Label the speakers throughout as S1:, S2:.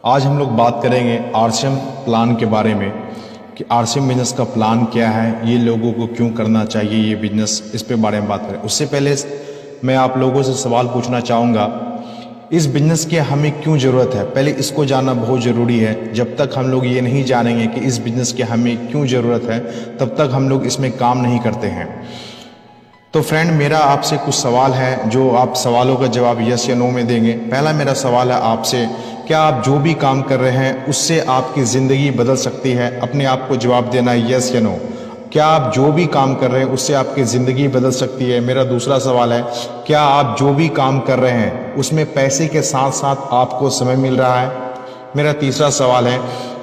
S1: आज हम लोग बात करेंगे आरसीएम प्लान के बारे में कि आरसीएम बिजनेस का प्लान क्या है, ये लोगों को क्यों करना चाहिए ये बिजनेस, इस पे बारे में बात करें। उससे पहले मैं आप लोगों से सवाल पूछना चाहूँगा, इस बिजनेस की हमें क्यों ज़रूरत है? पहले इसको जानना बहुत ज़रूरी है। जब तक हम लोग ये नहीं जानेंगे कि इस बिजनेस की हमें क्यों ज़रूरत है, तब तक हम लोग इसमें काम नहीं करते हैं। तो फ्रेंड, मेरा आपसे कुछ सवाल है जो आप सवालों का जवाब यस या नो में देंगे। पहला मेरा सवाल है आपसे, क्या आप जो भी काम कर रहे हैं उससे आपकी ज़िंदगी बदल सकती है? अपने आप को जवाब देना है यस या नो। क्या आप जो भी काम कर रहे हैं उससे आपकी ज़िंदगी बदल सकती है? मेरा दूसरा सवाल है, क्या आप जो भी काम कर रहे हैं उसमें पैसे के साथ साथ आपको समय मिल रहा है? मेरा तीसरा सवाल है,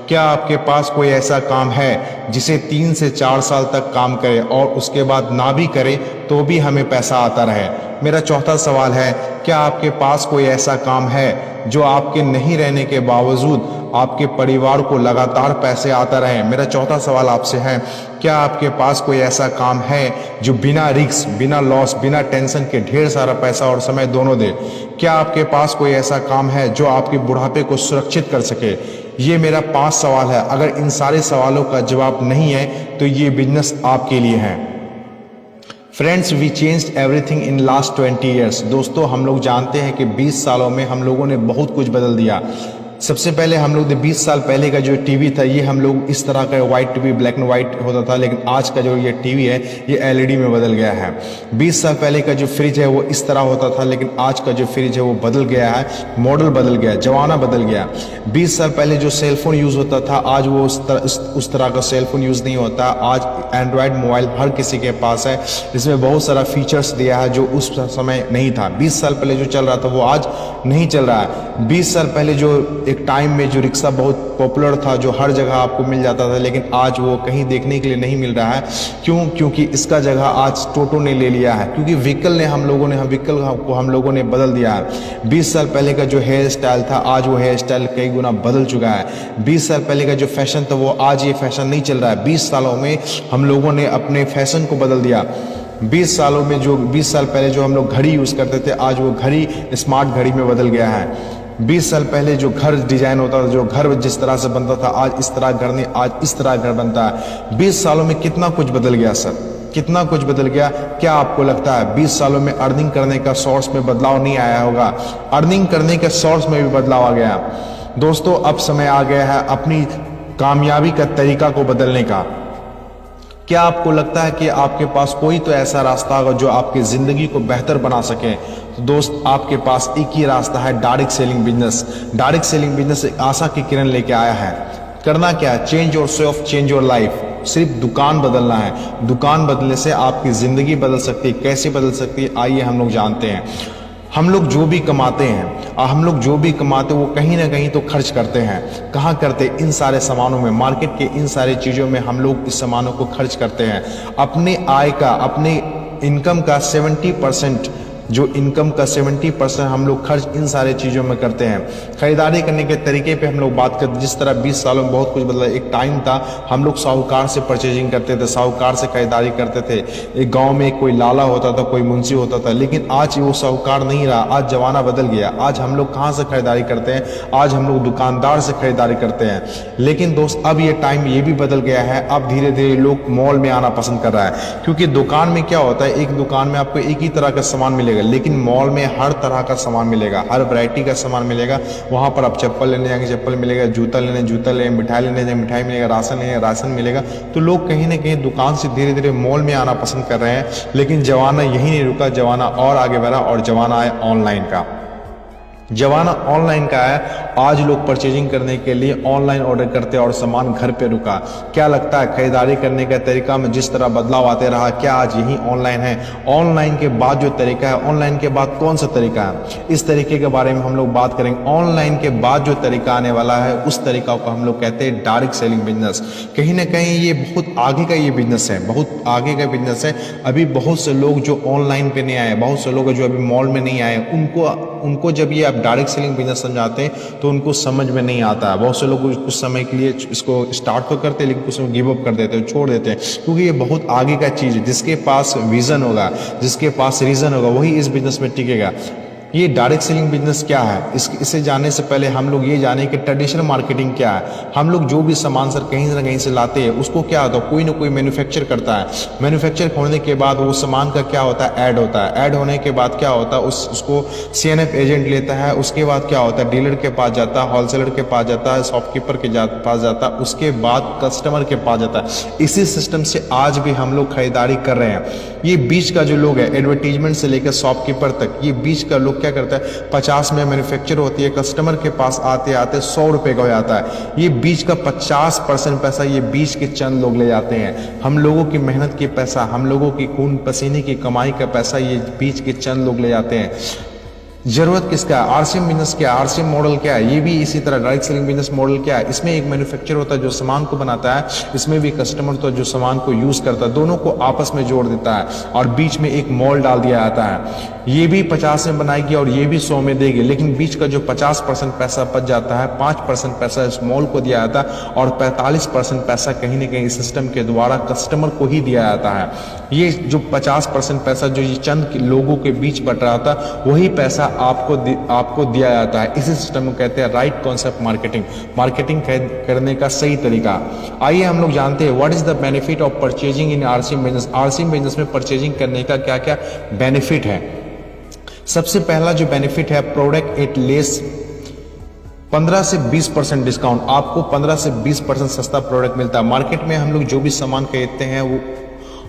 S1: क्या आपके पास कोई ऐसा काम है जिसे 3 से 4 साल तक काम करे और उसके बाद ना भी करे तो भी हमें पैसा आता रहे? मेरा चौथा सवाल है, क्या आपके पास कोई ऐसा काम है जो आपके नहीं रहने के बावजूद आपके परिवार को लगातार पैसे आता रहे? मेरा चौथा सवाल आपसे है, क्या आपके पास कोई ऐसा काम है जो बिना रिस्क, बिना लॉस, बिना टेंशन के ढेर सारा पैसा और समय दोनों दे? क्या आपके पास कोई ऐसा काम है जो आपके बुढ़ापे को सुरक्षित कर सके? ये मेरा 5 सवाल है। अगर इन सारे सवालों का जवाब नहीं है तो ये बिजनेस आपके लिए है। Friends, we changed everything in last 20 years. दोस्तों, हम लोग जानते हैं कि 20 सालों में हम लोगों ने बहुत कुछ बदल दिया। सबसे पहले हम लोग 20 साल पहले का जो टीवी था, ये हम लोग इस तरह का white TV, black and white होता था, लेकिन आज का जो ये टीवी है ये एलईडी में बदल गया है। 20 साल पहले का जो फ्रिज है वो इस तरह होता था, लेकिन आज का जो फ्रिज है वो बदल गया है, मॉडल बदल गया, जमाना बदल गया। 20 साल पहले जो सेलफोन यूज़ होता था, आज वो उस तरह का सेलफोन यूज़ नहीं होता। आज एंड्रॉयड मोबाइल हर किसी के पास है, इसमें बहुत सारा फीचर्स दिया है जो उस समय नहीं था। 20 साल पहले जो चल रहा था वो आज नहीं चल रहा है। 20 साल पहले जो एक टाइम में जो रिक्शा बहुत पॉपुलर था, जो हर जगह आपको मिल जाता था, लेकिन आज वो कहीं देखने के लिए नहीं मिल रहा है। क्यों? क्योंकि इसका जगह आज टोटो ने ले लिया है, क्योंकि व्हीकल को हम लोगों ने बदल दिया है। 20 साल पहले का जो हेयर स्टाइल था, आज वो हेयर स्टाइल कई गुना बदल चुका है। 20 साल पहले का जो फैशन था वो आज ये फैशन नहीं चल रहा है। 20 सालों में हम लोगों ने अपने फैशन को बदल दिया। 20 सालों में जो 20 साल पहले जो हम लोग घड़ी यूज़ करते थे, आज वो घड़ी स्मार्ट घड़ी में बदल गया है। 20 साल पहले जो घर डिजाइन होता था, जो घर जिस तरह से बनता था, आज इस तरह घर नहीं, आज इस तरह घर बनता है। 20 सालों में कितना कुछ बदल गया सर, कितना कुछ बदल गया। क्या आपको लगता है 20 सालों में अर्निंग करने का सोर्स में बदलाव नहीं आया होगा? अर्निंग करने के सोर्स में भी बदलाव आ गया। दोस्तों, अब समय आ गया है अपनी कामयाबी का तरीका को बदलने का। क्या आपको लगता है कि आपके पास कोई तो ऐसा रास्ता होगा जो आपकी ज़िंदगी को बेहतर बना सके? तो दोस्त, आपके पास एक ही रास्ता है, direct selling business. Direct selling business एक आशा की किरण लेके आया है। करना क्या है? Change your self, change your life. सिर्फ दुकान बदलना है। दुकान बदलने से आपकी ज़िंदगी बदल सकती है। कैसे बदल सकती है, आइए हम लोग जानते हैं। हम लोग जो भी कमाते हैं वो कहीं ना कहीं तो खर्च करते हैं। कहाँ करते? इन सारे सामानों में, मार्केट के इन सारे चीज़ों में हम लोग इस सामानों को खर्च करते हैं। अपने आय का, अपने इनकम का 70%, जो इनकम का 70% हम लोग खर्च इन सारे चीज़ों में करते हैं। खरीदारी करने के तरीके पे हम लोग बात करते, जिस तरह 20 सालों में बहुत कुछ बदला। एक टाइम था हम लोग साहूकार से परचेजिंग करते थे, साहूकार से खरीदारी करते थे। एक गांव में कोई लाला होता था, कोई मुंशी होता था, लेकिन आज वो साहूकार नहीं रहा। आज जमाना बदल गया। आज हम लोग कहाँ से खरीदारी करते हैं? आज हम लोग दुकानदार से खरीदारी करते हैं। लेकिन दोस्त, अब ये टाइम ये भी बदल गया है। अब धीरे धीरे लोग मॉल में आना पसंद कर रहा है, क्योंकि दुकान में क्या होता है, एक दुकान में आपको एक ही तरह का सामान मिलेगा, लेकिन मॉल में हर तरह का सामान मिलेगा, हर वैरायटी का सामान मिलेगा। वहां पर आप चप्पल लेने जाएंगे, चप्पल मिलेगा, जूता लेने जूता लेंगे, मिठाई लेने जाएंगे, मिठाई मिलेगा, राशन लेंगे, राशन मिलेगा। तो लोग कहीं ना कहीं दुकान से धीरे धीरे मॉल में आना पसंद कर रहे हैं। लेकिन जमाना यही नहीं रुका, जमाना और आगे बढ़ा, और जमाना है ऑनलाइन का। जमाना ऑनलाइन का है। आज लोग परचेजिंग करने के लिए ऑनलाइन ऑर्डर करते हैं और सामान घर पे रुका। क्या लगता है खरीदारी करने का तरीका में जिस तरह बदलाव आते रहा, क्या आज यही ऑनलाइन है? ऑनलाइन के बाद जो तरीका है, ऑनलाइन के बाद कौन सा तरीका है, इस तरीके के बारे में हम लोग बात करेंगे। ऑनलाइन के बाद जो तरीका आने वाला है, उस तरीका को हम लोग कहते हैं डायरेक्ट सेलिंग बिजनेस। कहीं ना कहीं ये बहुत आगे का ये बिजनेस है, बहुत आगे का बिजनेस है। अभी बहुत से लोग जो ऑनलाइन पे नहीं आए, बहुत से लोग जो अभी मॉल में नहीं आए, उनको जब ये आप डायरेक्ट सेलिंग बिजनेस समझाते हैं तो उनको समझ में नहीं आता है। बहुत से लोग कुछ समय के लिए इसको स्टार्ट तो करते हैं, लेकिन कुछ गिव अप कर देते हैं, छोड़ देते हैं, क्योंकि ये बहुत आगे का चीज़ है। जिसके पास विजन होगा, जिसके पास रीजन होगा, वही इस बिजनेस में टिकेगा। ये डायरेक्ट सेलिंग बिजनेस क्या है, इसे जानने से पहले हम लोग ये जाने कि ट्रेडिशनल मार्केटिंग क्या है। हम लोग जो भी सामान सर कहीं ना कहीं से लाते हैं, उसको क्या होता है, कोई ना कोई मैन्युफैक्चर करता है। मैन्युफैक्चर होने के बाद वो सामान का क्या होता है, ऐड होता है। ऐड होने के बाद क्या होता है, उसको CNF एजेंट लेता है। उसके बाद क्या होता है, डीलर के पास जाता है, होलसेलर के पास जाता है, शॉपकीपर के पास जाता है, उसके बाद कस्टमर के पास जाता है। इसी सिस्टम से आज भी हम लोग खरीदारी कर रहे हैं। ये बीच का जो लोग है, एडवर्टीजमेंट से लेकर शॉपकीपर तक, ये बीच का लोग क्या करता है, 50 में मैन्युफैक्चर होती है, कस्टमर के पास आते आते 100 रुपये का हो जाता है। ये बीच का 50% पैसा ये बीच के चंद लोग ले जाते हैं। हम लोगों की मेहनत की पैसा, हम लोगों की खून पसीने की कमाई का पैसा ये बीच के चंद लोग ले जाते हैं। जरूरत किसका है, RCM बिजनेस क्या है, RCM मॉडल क्या है, ये भी इसी तरह डायरेक्ट सेलिंग बिजनेस मॉडल क्या है। इसमें एक मैन्युफैक्चर होता है जो सामान को बनाता है, इसमें भी कस्टमर तो जो सामान को यूज करता है, दोनों को आपस में जोड़ देता है और बीच में एक मॉल डाल दिया जाता है। ये भी 50 में बनाएगी और ये भी 100 में देगी, लेकिन बीच का जो 50% पैसा बच जाता है, 5% पैसा इस मॉल को दिया जाता है और 45% पैसा कहीं ना कहीं सिस्टम के द्वारा कस्टमर को ही दिया जाता है। ये जो 50% पैसा जो ये चंद लोगों के बीच बट रहा था, वही पैसा आपको दिया जाता है। इसी सिस्टम को कहते हैं राइट कॉन्सेप्ट मार्केटिंग, मार्केटिंग करने का सही तरीका। आइए हम लोग जानते हैं what is the benefit of purchasing in RCM business. RCM business में परचेजिंग करने का क्या क्या बेनिफिट है। सबसे पहला जो बेनिफिट है, प्रोडक्ट एट लेस 15 से 20% डिस्काउंट। आपको 15 से 20% सस्ता प्रोडक्ट मिलता है। मार्केट में हम लोग जो भी सामान खरीदते हैं वो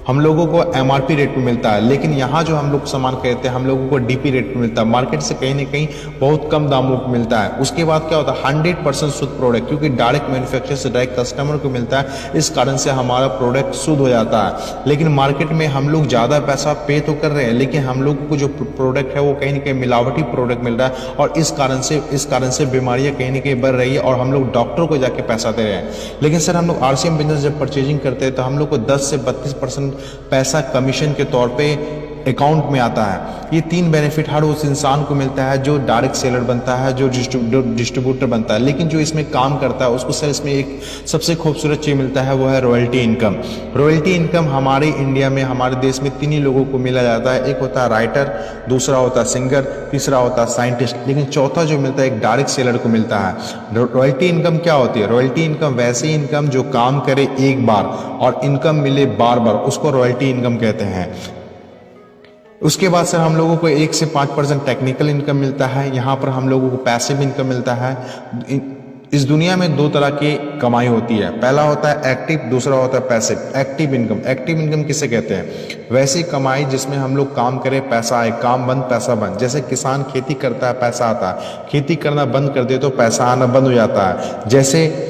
S1: हम लोगों को MRP रेट पे मिलता है, लेकिन यहाँ जो हम लोग सामान खरीदते हैं हम लोगों को DP रेट पे मिलता है। मार्केट से कहीं ना कहीं बहुत कम दामों पे मिलता है। उसके बाद क्या होता है, 100% शुद्ध प्रोडक्ट, क्योंकि डायरेक्ट मैन्युफैक्चर से डायरेक्ट कस्टमर को मिलता है, इस कारण से हमारा प्रोडक्ट शुद्ध हो जाता है। लेकिन मार्केट में हम लोग ज़्यादा पैसा पे तो कर रहे हैं, लेकिन हम लोग को जो प्रोडक्ट है वो कहीं ना कहीं मिलावटी प्रोडक्ट मिल रहा है और इस कारण से बीमारियाँ कहीं ना कहीं बढ़ रही है और हम लोग डॉक्टर को जाके पैसा दे रहे हैं। लेकिन सर हम लोग RCM बिजनेस जब परचेजिंग करते हैं तो हम लोग को 10 से 32% पैसा कमीशन के तौर पे अकाउंट में आता है। ये 3 बेनिफिट हर उस इंसान को मिलता है जो डायरेक्ट सेलर बनता है, जो डिस्ट्रीब्यूटर बनता है। लेकिन जो इसमें काम करता है उसको सर इसमें एक सबसे खूबसूरत चीज मिलता है, वो है रॉयल्टी इनकम। रॉयल्टी इनकम हमारे इंडिया में, हमारे देश में 3 ही लोगों को मिला जाता है। एक होता है राइटर, दूसरा होता है सिंगर, तीसरा होता है साइंटिस्ट, लेकिन चौथा जो मिलता है एक डायरेक्ट सेलर को मिलता है। रॉयल्टी इनकम क्या होती है? रॉयल्टी इनकम वैसी इनकम जो काम करे एक बार और इनकम मिले बार बार, उसको रॉयल्टी इनकम कहते हैं। उसके बाद सर हम लोगों को 1 से 5% टेक्निकल इनकम मिलता है। यहाँ पर हम लोगों को पैसिव इनकम मिलता है। इस दुनिया में 2 तरह की कमाई होती है, पहला होता है एक्टिव, दूसरा होता है पैसिव। एक्टिव इनकम किसे कहते हैं? वैसी कमाई जिसमें हम लोग काम करें पैसा आए, काम बंद पैसा बंद। जैसे किसान खेती करता है पैसा आता है, खेती करना बंद कर दे तो पैसा आना बंद हो जाता है। जैसे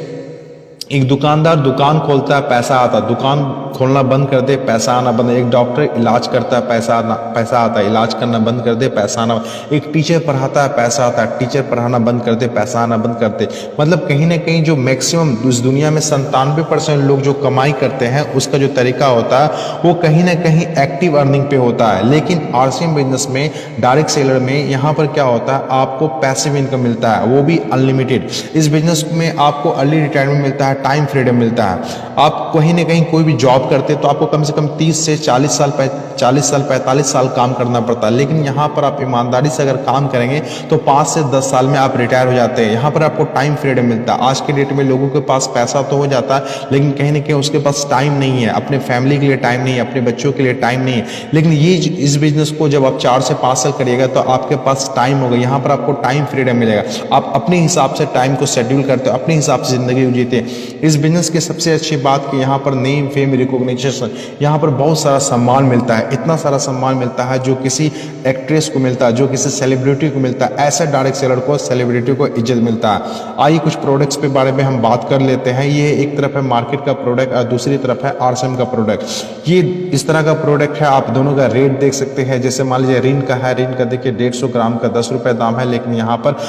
S1: एक दुकानदार दुकान खोलता है पैसा आता है, दुकान खोलना बंद कर दे पैसा आना बंद। एक डॉक्टर इलाज करता है पैसा आता है, इलाज करना बंद कर दे पैसा आना। एक टीचर पढ़ाता है पैसा आता है, टीचर पढ़ाना बंद कर दे पैसा आना बंद कर दे। मतलब कहीं ना कहीं जो मैक्सिमम इस दुनिया में 97% लोग जो कमाई करते हैं उसका जो तरीका होता है वो कहीं ना कहीं एक्टिव अर्निंग पे होता है। लेकिन RCM बिजनेस में, डायरेक्ट सेलर में, यहाँ पर क्या होता है, आपको पैसिव इनकम मिलता है, वो भी अनलिमिटेड। इस बिजनेस में आपको अर्ली रिटायरमेंट मिलता है, टाइम फ्रीडम मिलता है। आप कहीं ना कहीं कोई भी जॉब करते तो आपको कम से कम 30 से 40 साल 45 साल काम करना पड़ता है, लेकिन यहाँ पर आप ईमानदारी से अगर काम करेंगे तो 5 से 10 साल में आप रिटायर हो जाते हैं। यहाँ पर आपको टाइम फ्रीडम मिलता है। आज के डेट में लोगों के पास पैसा तो हो जाता है, लेकिन कहीं ना कहीं उसके पास टाइम नहीं है, अपने फैमिली के लिए टाइम नहीं है, अपने बच्चों के लिए टाइम नहीं है। लेकिन ये इस बिजनेस को जब आप 4 से 5 साल करिएगा तो आपके पास टाइम होगा, यहाँ पर आपको टाइम फ्रीडम मिलेगा। आप अपने हिसाब से टाइम को शेड्यूल करते हो, अपने हिसाब से जिंदगी जीते हैं। इस बिजनेस की सबसे अच्छी बात कि यहाँ पर नेम, फेम, रिकॉग्निशन, यहाँ पर बहुत सारा सम्मान मिलता है। इतना सारा सम्मान मिलता है जो किसी एक्ट्रेस को मिलता है, जो किसी सेलिब्रिटी को मिलता है, ऐसा डायरेक्ट सेलर को, सेलिब्रिटी को इज्जत मिलता है। आइए कुछ प्रोडक्ट्स के बारे में हम बात कर लेते हैं। ये एक तरफ है मार्केट का प्रोडक्ट और दूसरी तरफ है RCM का प्रोडक्ट। ये इस तरह का प्रोडक्ट है, आप दोनों का रेट देख सकते हैं। जैसे मान लीजिए रिन का है, रिन का देखिए 150 ग्राम का 10 रुपये दाम है, लेकिन यहाँ पर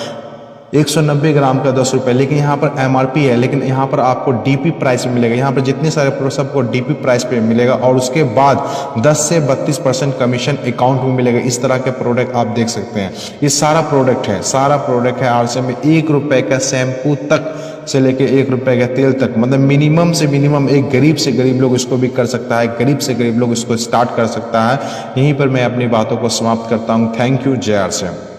S1: 190 ग्राम का 10 रुपये, लेकिन यहाँ पर MRP है, लेकिन यहाँ पर आपको DP प्राइस में मिलेगा। यहाँ पर जितने सारे प्रोडक्ट्स आपको DP प्राइस पे मिलेगा और उसके बाद 10 से 32% कमीशन अकाउंट में मिलेगा। इस तरह के प्रोडक्ट आप देख सकते हैं। ये सारा प्रोडक्ट है RCM में। 1 रुपये का शैम्पू तक से लेके 1 रुपये का तेल तक, मतलब मिनिमम से मिनिमम एक गरीब से गरीब लोग इसको भी कर सकता है, गरीब से गरीब लोग इसको स्टार्ट कर सकता है। यहीं पर मैं अपनी बातों को समाप्त करता हूँ। Thank you. जय RCM।